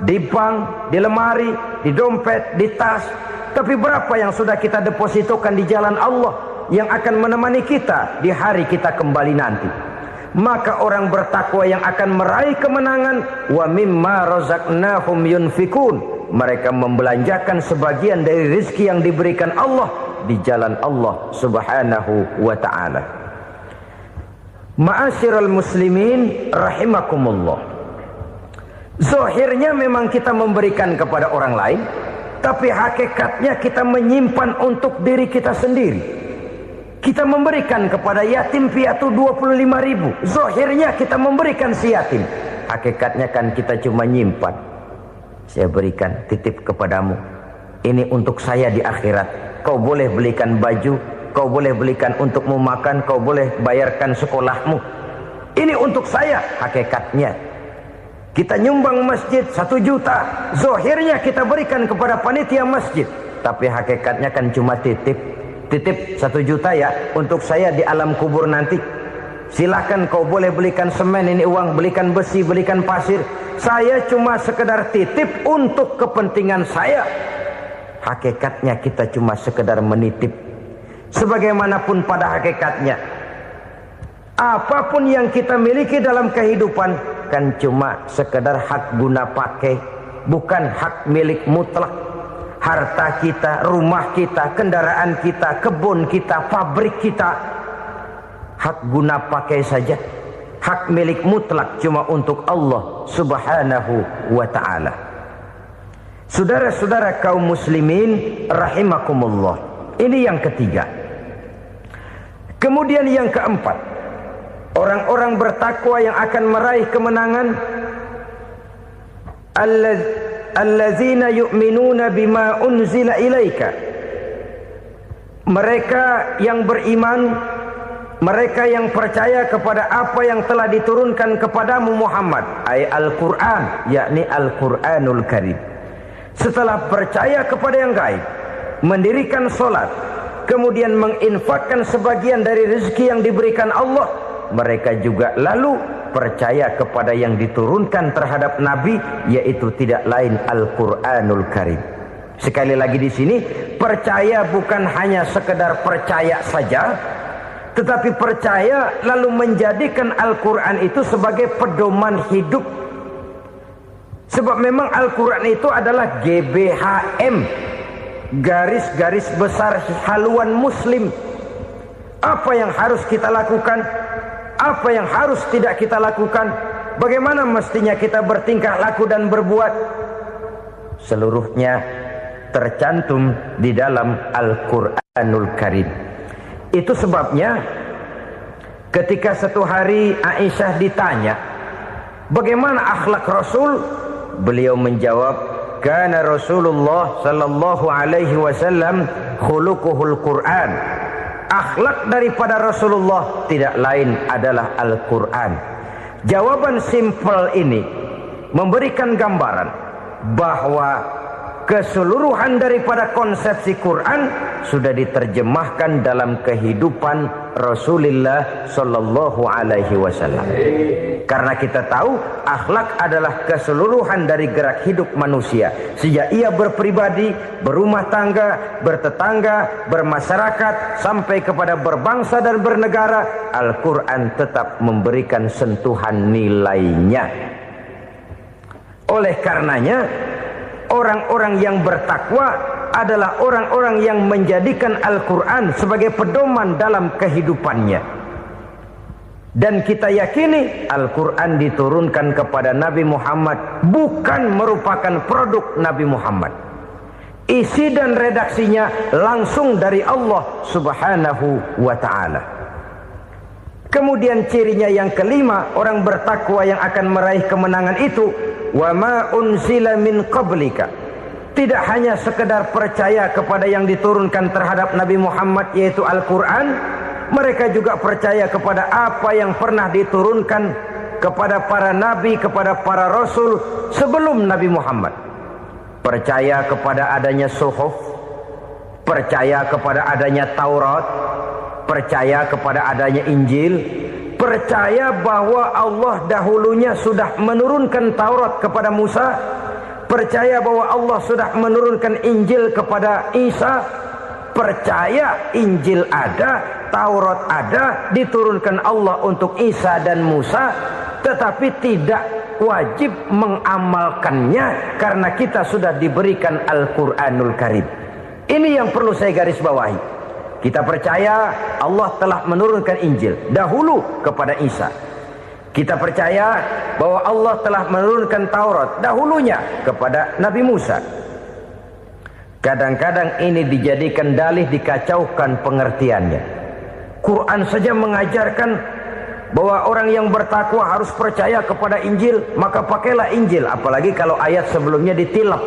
di bank, di lemari, di dompet, di tas. Tapi berapa yang sudah kita depositokan di jalan Allah yang akan menemani kita di hari kita kembali nanti? Maka orang bertakwa yang akan meraih kemenangan, wa mimma razaqnahum yunfikun, mereka membelanjakan sebagian dari rezeki yang diberikan Allah di jalan Allah Subhanahu wa ta'ala. Ma'asyiral muslimin rahimakumullah. Zahirnya memang kita memberikan kepada orang lain, tapi hakikatnya kita menyimpan untuk diri kita sendiri. Kita memberikan kepada yatim piatu 25.000. Zahirnya kita memberikan si yatim, hakikatnya kan kita cuma nyimpan. Saya berikan, titip kepadamu, ini untuk saya di akhirat. Kau boleh belikan baju, kau boleh belikan untukmu makan, kau boleh bayarkan sekolahmu. Ini untuk saya. Hakikatnya kita nyumbang masjid 1 juta, zahirnya kita berikan kepada panitia masjid, tapi hakikatnya kan cuma titip 1 juta ya, untuk saya di alam kubur nanti. Silahkan kau boleh belikan semen, ini uang, belikan besi, belikan pasir. Saya cuma sekedar titip untuk kepentingan saya. Hakikatnya kita cuma sekedar menitip. Sebagaimanapun pada hakikatnya, apapun yang kita miliki dalam kehidupan kan cuma sekedar hak guna pakai, bukan hak milik mutlak. Harta kita, rumah kita, kendaraan kita, kebun kita, pabrik kita, hak guna pakai saja. Hak milik mutlak cuma untuk Allah Subhanahu wa ta'ala. Saudara-saudara kaum muslimin rahimakumullah. Ini yang ketiga. Kemudian yang keempat, orang-orang bertakwa yang akan meraih kemenangan, allazina yu'minuna bima unzila ilaika. Mereka yang beriman, mereka yang percaya kepada apa yang telah diturunkan kepadamu Muhammad, ay Al-Quran, yakni Al-Quranul Karim. Setelah percaya kepada yang gaib, mendirikan solat, kemudian menginfakkan sebagian dari rezeki yang diberikan Allah, mereka juga lalu percaya kepada yang diturunkan terhadap Nabi, yaitu tidak lain Al-Quranul Karim. Sekali lagi di sini, percaya bukan hanya sekedar percaya saja, tetapi percaya lalu menjadikan Al-Quran itu sebagai pedoman hidup. Sebab memang Al-Quran itu adalah GBHM, garis-garis besar haluan muslim. Apa yang harus kita lakukan, apa yang harus tidak kita lakukan, bagaimana mestinya kita bertingkah laku dan berbuat, seluruhnya tercantum di dalam Al-Quranul Karim. Itu sebabnya ketika satu hari Aisyah ditanya bagaimana akhlak Rasul, beliau menjawab, kana Rasulullah sallallahu alaihi wasallam khuluquhul Quran. Akhlak daripada Rasulullah tidak lain adalah Al-Quran. Jawaban simpel ini memberikan gambaran bahwa keseluruhan daripada konsepsi Quran sudah diterjemahkan dalam kehidupan Rasulullah sallallahu alaihi wasallam. Karena kita tahu akhlak adalah keseluruhan dari gerak hidup manusia. Sejak ia berpribadi, berumah tangga, bertetangga, bermasyarakat, sampai kepada berbangsa dan bernegara, Al-Quran tetap memberikan sentuhan nilainya. Oleh karenanya, orang-orang yang bertakwa adalah orang-orang yang menjadikan Al-Quran sebagai pedoman dalam kehidupannya. Dan kita yakini Al-Quran diturunkan kepada Nabi Muhammad bukan merupakan produk Nabi Muhammad. Isi dan redaksinya langsung dari Allah Subhanahu wa ta'ala. Kemudian cirinya yang kelima, orang bertakwa yang akan meraih kemenangan itu, wa ma unzila min qablika. Tidak hanya sekedar percaya kepada yang diturunkan terhadap Nabi Muhammad, yaitu Al-Quran, mereka juga percaya kepada apa yang pernah diturunkan kepada para nabi, kepada para rasul sebelum Nabi Muhammad. percaya kepada adanya suhuf, percaya kepada adanya Taurat, percaya kepada adanya Injil, percaya bahwa Allah dahulunya sudah menurunkan Taurat kepada Musa, percaya bahwa Allah sudah menurunkan Injil kepada Isa, percaya Injil ada, Taurat ada, diturunkan Allah untuk Isa dan Musa, tetapi tidak wajib mengamalkannya karena kita sudah diberikan Al-Quranul Karim. Ini yang perlu saya garis bawahi. Kita percaya Allah telah menurunkan Injil dahulu kepada Isa. Kita percaya bahwa Allah telah menurunkan Taurat dahulunya kepada Nabi Musa. Kadang-kadang ini dijadikan dalih, dikacaukan pengertiannya. Quran saja mengajarkan bahwa orang yang bertakwa harus percaya kepada Injil, maka pakailah Injil. Apalagi kalau ayat sebelumnya ditilap,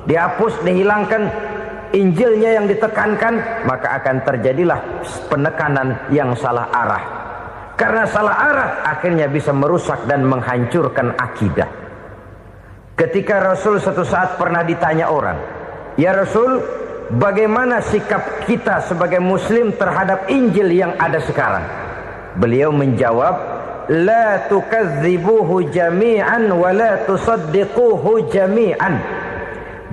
dihapus, dihilangkan, Injilnya yang ditekankan, maka akan terjadilah penekanan yang salah arah. Karena salah arah akhirnya bisa merusak dan menghancurkan akidah. Ketika Rasul suatu saat pernah ditanya orang, "Ya Rasul, bagaimana sikap kita sebagai muslim terhadap Injil yang ada sekarang?" Beliau menjawab, "La tukadzibuhu jami'an wa la tusaddiquhu jami'an."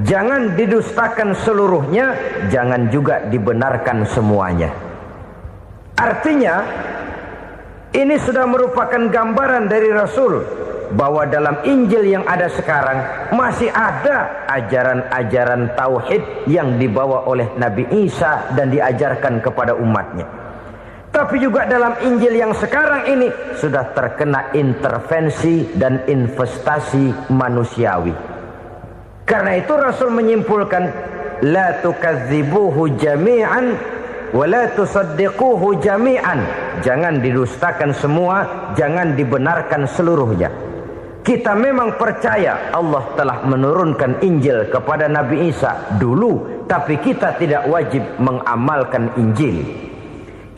Jangan didustakan seluruhnya, jangan juga dibenarkan semuanya. Artinya, ini sudah merupakan gambaran dari Rasul bahwa dalam Injil yang ada sekarang masih ada ajaran-ajaran tauhid yang dibawa oleh Nabi Isa dan diajarkan kepada umatnya. Tapi juga dalam Injil yang sekarang ini sudah terkena intervensi dan investasi manusiawi. Karena itu Rasul menyimpulkan, la tukadzibuhu jami'an wa la tusaddiquhu jami'an. Jangan didustakan semua, jangan dibenarkan seluruhnya. Kita memang percaya Allah telah menurunkan Injil kepada Nabi Isa dulu, tapi kita tidak wajib mengamalkan Injil.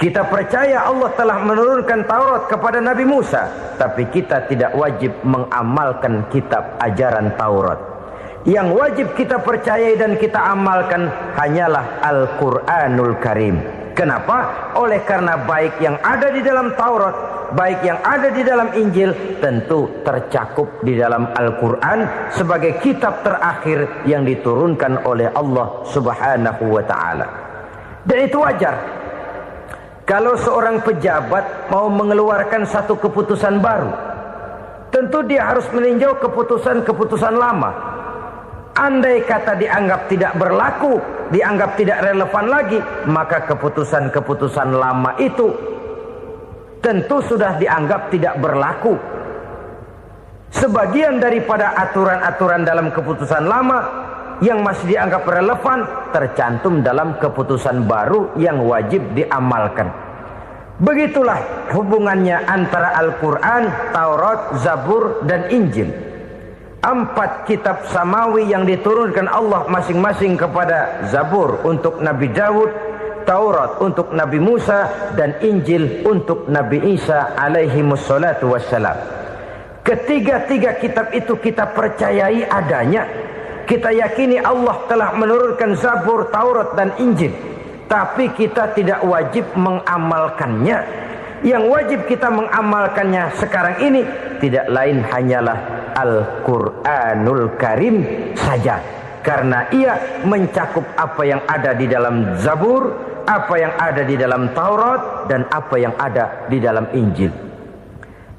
Kita percaya Allah telah menurunkan Taurat kepada Nabi Musa, tapi kita tidak wajib mengamalkan kitab ajaran Taurat. Yang wajib kita percayai dan kita amalkan hanyalah Al-Quranul Karim. Kenapa? Oleh karena baik yang ada di dalam Taurat, baik yang ada di dalam Injil, tentu tercakup di dalam Al-Quran sebagai kitab terakhir yang diturunkan oleh Allah Subhanahu wa ta'ala. Dan itu wajar. Kalau seorang pejabat mau mengeluarkan satu keputusan baru, tentu dia harus meninjau keputusan-keputusan lama. Andai kata dianggap tidak berlaku, dianggap tidak relevan lagi, maka keputusan-keputusan lama itu tentu sudah dianggap tidak berlaku. Sebagian daripada aturan-aturan dalam keputusan lama yang masih dianggap relevan tercantum dalam keputusan baru yang wajib diamalkan. Begitulah hubungannya antara Al-Quran, Taurat, Zabur, dan Injil. 4 kitab samawi yang diturunkan Allah masing-masing kepada Zabur untuk Nabi Daud, Taurat untuk Nabi Musa, dan Injil untuk Nabi Isa alaihi wassalatu wassalam. Ketiga-tiga kitab itu kita percayai adanya. Kita yakini Allah telah menurunkan Zabur, Taurat, dan Injil. Tapi kita tidak wajib mengamalkannya. Yang wajib kita mengamalkannya sekarang ini tidak lain hanyalah Al-Quranul Karim saja. Karena ia mencakup apa yang ada di dalam Zabur, apa yang ada di dalam Taurat, dan apa yang ada di dalam Injil.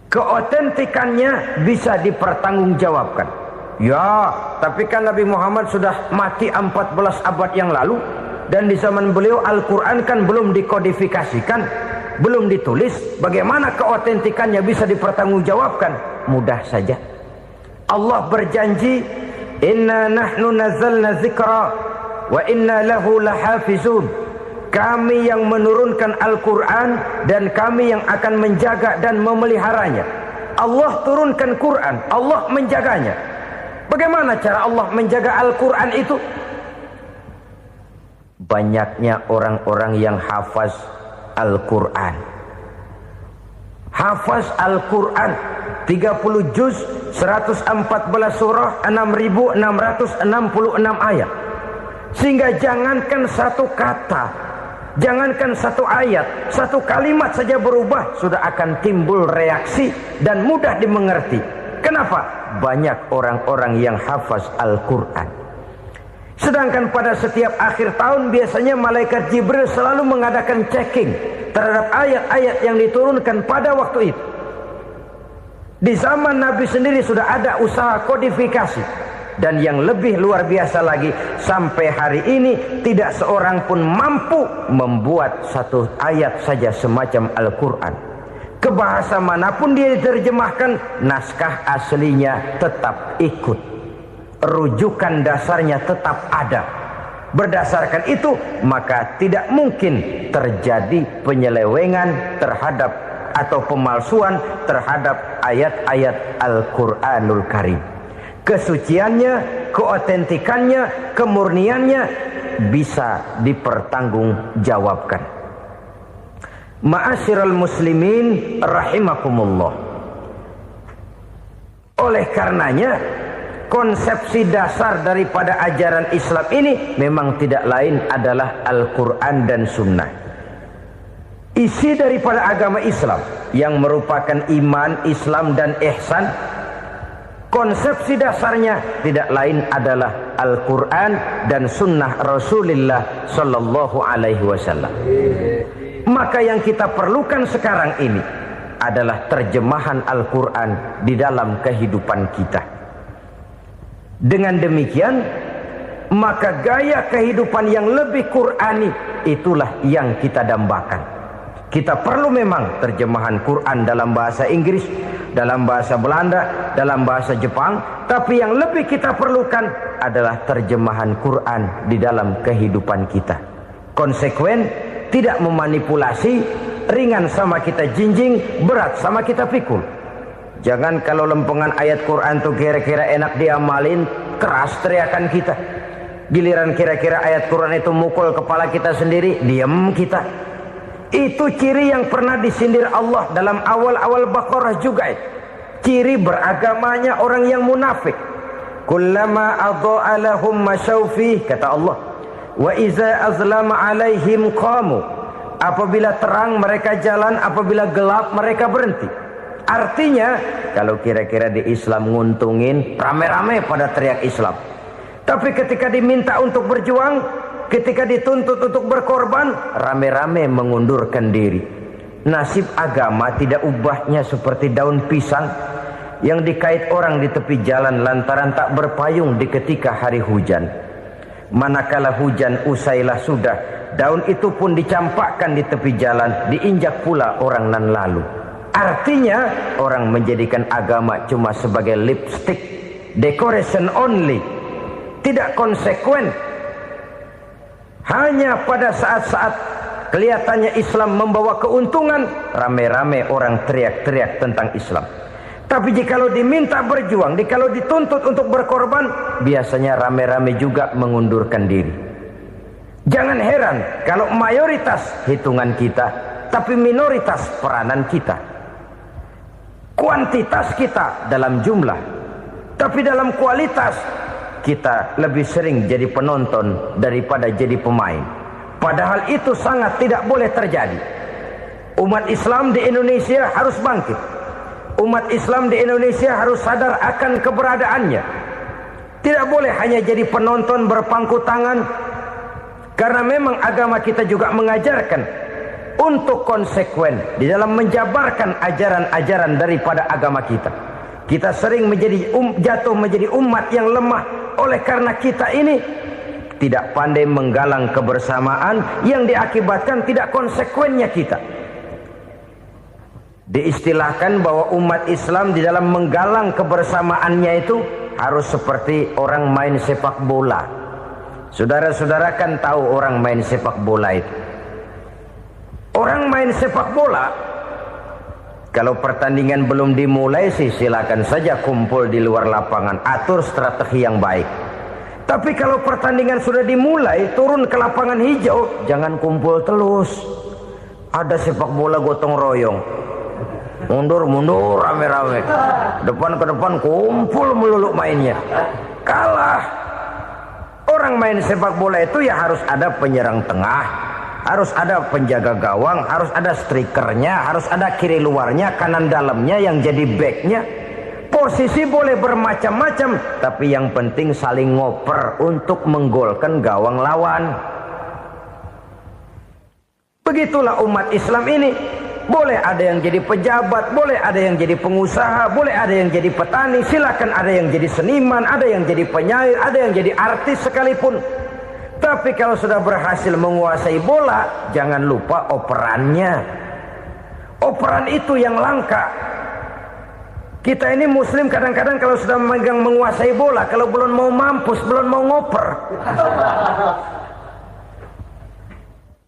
Keotentikannya bisa dipertanggungjawabkan. Ya, tapi kan Nabi Muhammad sudah mati 14 abad yang lalu, dan di zaman beliau Al-Quran kan belum dikodifikasikan, belum ditulis. Bagaimana keotentikannya bisa dipertanggungjawabkan? Mudah saja. Allah berjanji, "Inna nahnu nazzalna dzikra wa inna lahu lahafizun." Kami yang menurunkan Al-Quran dan kami yang akan menjaga dan memeliharanya. Allah turunkan Quran, Allah menjaganya. Bagaimana cara Allah menjaga Al-Quran itu? Banyaknya orang-orang yang hafaz Al-Quran. hafaz Al-Quran 30 juz, 114 surah, 6.666 ayat. Sehingga jangankan satu kata, jangankan satu ayat, satu kalimat saja berubah, sudah akan timbul reaksi dan mudah dimengerti. Kenapa? Banyak orang-orang yang hafaz Al-Quran. Sedangkan pada setiap akhir tahun biasanya malaikat Jibril selalu mengadakan checking terhadap ayat-ayat yang diturunkan pada waktu itu. Di zaman Nabi sendiri sudah ada usaha kodifikasi. Dan yang lebih luar biasa lagi, sampai hari ini tidak seorang pun mampu membuat satu ayat saja semacam Al-Quran. Ke bahasa manapun dia diterjemahkan, naskah aslinya tetap ikut, rujukan dasarnya tetap ada. Berdasarkan itu, maka tidak mungkin terjadi penyelewengan terhadap atau pemalsuan terhadap ayat-ayat Al-Quranul Karim. Kesuciannya, keotentikannya, kemurniannya bisa dipertanggungjawabkan. Ma'asyiral muslimin rahimakumullah. Oleh karenanya, konsepsi dasar daripada ajaran Islam ini memang tidak lain adalah Al-Quran dan Sunnah. Isi daripada agama Islam yang merupakan iman, Islam dan ihsan, konsepsi dasarnya tidak lain adalah Al-Quran dan Sunnah Rasulullah Sallallahu Alaihi Wasallam. Maka yang kita perlukan sekarang ini adalah terjemahan Al-Quran di dalam kehidupan kita. Dengan demikian, maka gaya kehidupan yang lebih Qurani itulah yang kita dambakan. Kita perlu memang terjemahan Quran dalam bahasa Inggris, dalam bahasa Belanda, dalam bahasa Jepang, tapi yang lebih kita perlukan adalah terjemahan Quran di dalam kehidupan kita. Konsekuen, tidak memanipulasi, ringan sama kita jinjing, berat sama kita pikul. Jangan kalau lempengan ayat Quran tuh kira-kira enak diamalin, keras teriakan kita. Giliran kira-kira ayat Quran itu mukul kepala kita sendiri, diam kita. Itu ciri yang pernah disindir Allah dalam awal-awal Baqarah juga. Ciri beragamanya orang yang munafik. Kullama adha'a lahum masyawfi, kata Allah. Wa iza azlama alaihim qamu. Apabila terang mereka jalan, apabila gelap mereka berhenti. Artinya, kalau kira-kira di Islam nguntungin, rame-rame pada teriak Islam. Tapi ketika diminta untuk berjuang, ketika dituntut untuk berkorban, rame-rame mengundurkan diri. Nasib agama tidak ubahnya seperti daun pisang yang dikait orang di tepi jalan lantaran tak berpayung di ketika hari hujan. Manakala hujan usailah sudah, daun itu pun dicampakkan di tepi jalan, diinjak pula orang nan lalu. Artinya, orang menjadikan agama cuma sebagai lipstick, decoration only, tidak konsekuen. Hanya pada saat-saat kelihatannya Islam membawa keuntungan, rame-rame orang teriak-teriak tentang Islam. Tapi jikalau diminta berjuang, jikalau dituntut untuk berkorban, biasanya rame-rame juga mengundurkan diri. Jangan heran kalau mayoritas hitungan kita, tapi minoritas peranan kita. Kuantitas kita dalam jumlah, tapi dalam kualitas kita lebih sering jadi penonton daripada jadi pemain. Padahal itu sangat tidak boleh terjadi. Umat Islam di Indonesia harus bangkit. Umat Islam di Indonesia harus sadar akan keberadaannya. Tidak boleh hanya jadi penonton berpangku tangan. Karena memang agama kita juga mengajarkan untuk konsekuen di dalam menjabarkan ajaran-ajaran daripada agama kita. Kita sering jatuh menjadi umat yang lemah oleh karena kita ini tidak pandai menggalang kebersamaan yang diakibatkan tidak konsekuennya kita. Diistilahkan bahwa umat Islam di dalam menggalang kebersamaannya itu harus seperti orang main sepak bola. Saudara-saudara kan tahu orang main sepak bola itu. Orang main sepak bola, kalau pertandingan belum dimulai sih silakan saja kumpul di luar lapangan, atur strategi yang baik. Tapi kalau pertandingan sudah dimulai, turun ke lapangan hijau, jangan kumpul terus. Ada sepak bola gotong royong. mundur rame-rame, depan ke depan kumpul melulu mainnya. Kalah. Orang main sepak bola itu ya harus ada penyerang tengah, harus ada penjaga gawang, harus ada strikernya, harus ada kiri luarnya, kanan dalamnya yang jadi backnya. Posisi boleh bermacam-macam, tapi yang penting saling ngoper untuk menggolkan gawang lawan. Begitulah umat Islam ini. Boleh ada yang jadi pejabat, boleh ada yang jadi pengusaha, boleh ada yang jadi petani, silakan ada yang jadi seniman, ada yang jadi penyair, ada yang jadi artis sekalipun. Tapi kalau sudah berhasil menguasai bola, jangan lupa operannya. Operan itu yang langka. Kita ini muslim kadang-kadang kalau sudah memegang menguasai bola, kalau belum mau mampus, belum mau ngoper.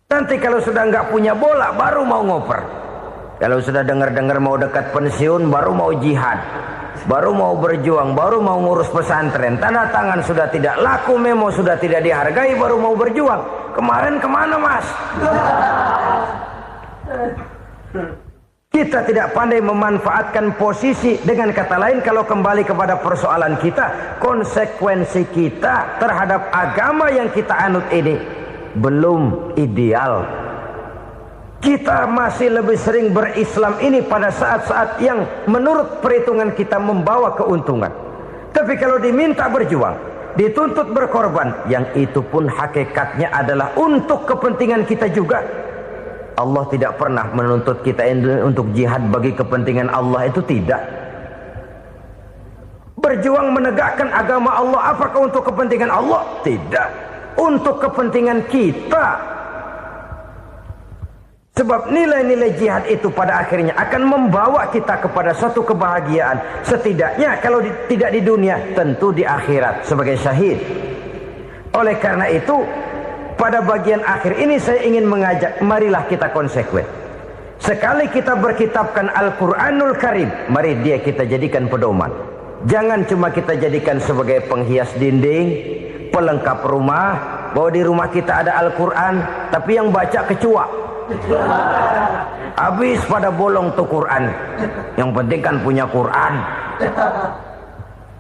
Nanti kalau sudah nggak punya bola, baru mau ngoper. Kalau sudah dengar-dengar mau dekat pensiun, baru mau jihad, baru mau berjuang, baru mau ngurus pesantren. Tanda tangan sudah tidak laku, memo sudah tidak dihargai, baru mau berjuang. Kemarin kemana mas? Kita tidak pandai memanfaatkan posisi. Dengan kata lain, kalau kembali kepada persoalan kita, konsekuensi kita terhadap agama yang kita anut ini belum ideal. Kita masih lebih sering berislam ini pada saat-saat yang menurut perhitungan kita membawa keuntungan. Tapi kalau diminta berjuang, dituntut berkorban, yang itu pun hakikatnya adalah untuk kepentingan kita juga. Allah tidak pernah menuntut kita untuk jihad bagi kepentingan Allah, itu tidak. Berjuang menegakkan agama Allah, apakah untuk kepentingan Allah? Tidak. Untuk kepentingan kita. Sebab nilai-nilai jihad itu pada akhirnya akan membawa kita kepada suatu kebahagiaan. Setidaknya kalau tidak di dunia, tentu di akhirat sebagai syahid. Oleh karena itu, pada bagian akhir ini saya ingin mengajak, marilah kita konsekuen. Sekali kita berkitabkan Al-Quranul Karim, mari dia kita jadikan pedoman. Jangan cuma kita jadikan sebagai penghias dinding, pelengkap rumah, bahwa di rumah kita ada Al-Quran, tapi yang baca kecoa. Habis pada bolong tuh Quran. Yang penting kan punya Quran.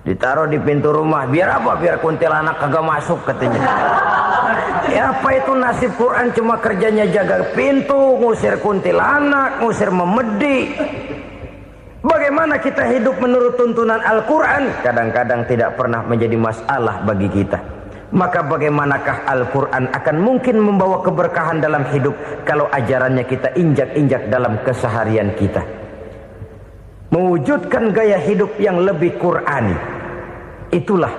Ditaruh di pintu rumah. Biar apa? Biar kuntilanak kagak masuk katanya. Ya apa itu nasib Quran, cuma kerjanya jaga pintu, ngusir kuntilanak, ngusir memedi. Bagaimana kita hidup menurut tuntunan Al-Quran? Kadang-kadang tidak pernah menjadi masalah bagi kita. Maka bagaimanakah Al-Quran akan mungkin membawa keberkahan dalam hidup kalau ajarannya kita injak-injak dalam keseharian kita? Mewujudkan gaya hidup yang lebih Qur'ani, itulah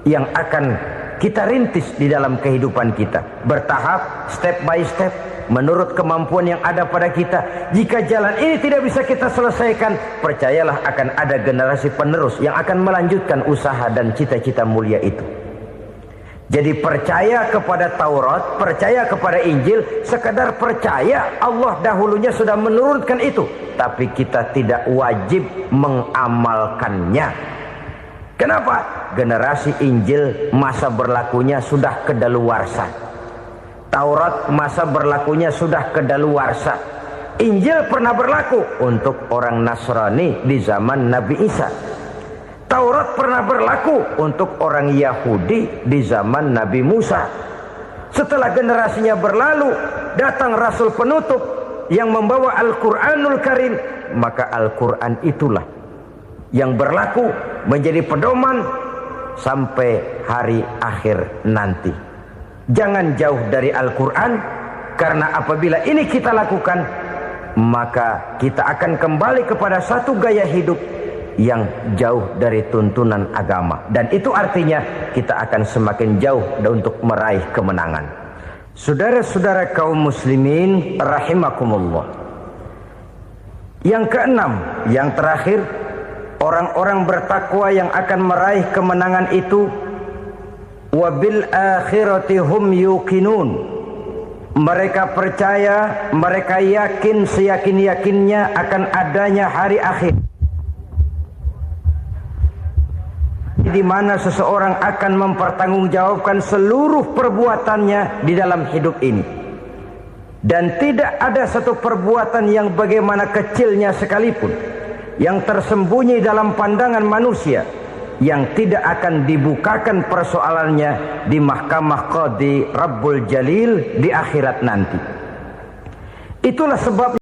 yang akan kita rintis di dalam kehidupan kita. Bertahap, step by step, menurut kemampuan yang ada pada kita. Jika jalan ini tidak bisa kita selesaikan, percayalah akan ada generasi penerus yang akan melanjutkan usaha dan cita-cita mulia itu. Jadi percaya kepada Taurat, percaya kepada Injil, sekadar percaya Allah dahulunya sudah menurunkan itu. Tapi kita tidak wajib mengamalkannya. Kenapa? Generasi Injil masa berlakunya sudah kedaluarsa. Taurat masa berlakunya sudah kedaluarsa. Injil pernah berlaku untuk orang Nasrani di zaman Nabi Isa. Taurat pernah berlaku untuk orang Yahudi di zaman Nabi Musa. Setelah generasinya berlalu, datang Rasul penutup yang membawa Al-Quranul Karim. Maka Al-Quran itulah yang berlaku menjadi pedoman sampai hari akhir nanti. Jangan jauh dari Al-Quran, karena apabila ini kita lakukan, maka kita akan kembali kepada satu gaya hidup yang jauh dari tuntunan agama. Dan itu artinya kita akan semakin jauh untuk meraih kemenangan. Saudara-saudara kaum muslimin rahimakumullah. Yang keenam, yang terakhir, orang-orang bertakwa yang akan meraih kemenangan itu, wabil akhirati hum yuqinun. Mereka percaya, mereka yakin seyakin-yakinnya akan adanya hari akhir, di mana seseorang akan mempertanggungjawabkan seluruh perbuatannya di dalam hidup ini. Dan tidak ada satu perbuatan yang bagaimana kecilnya sekalipun yang tersembunyi dalam pandangan manusia yang tidak akan dibukakan persoalannya di mahkamah Qadi Rabbul Jalil di akhirat nanti. Itulah sebab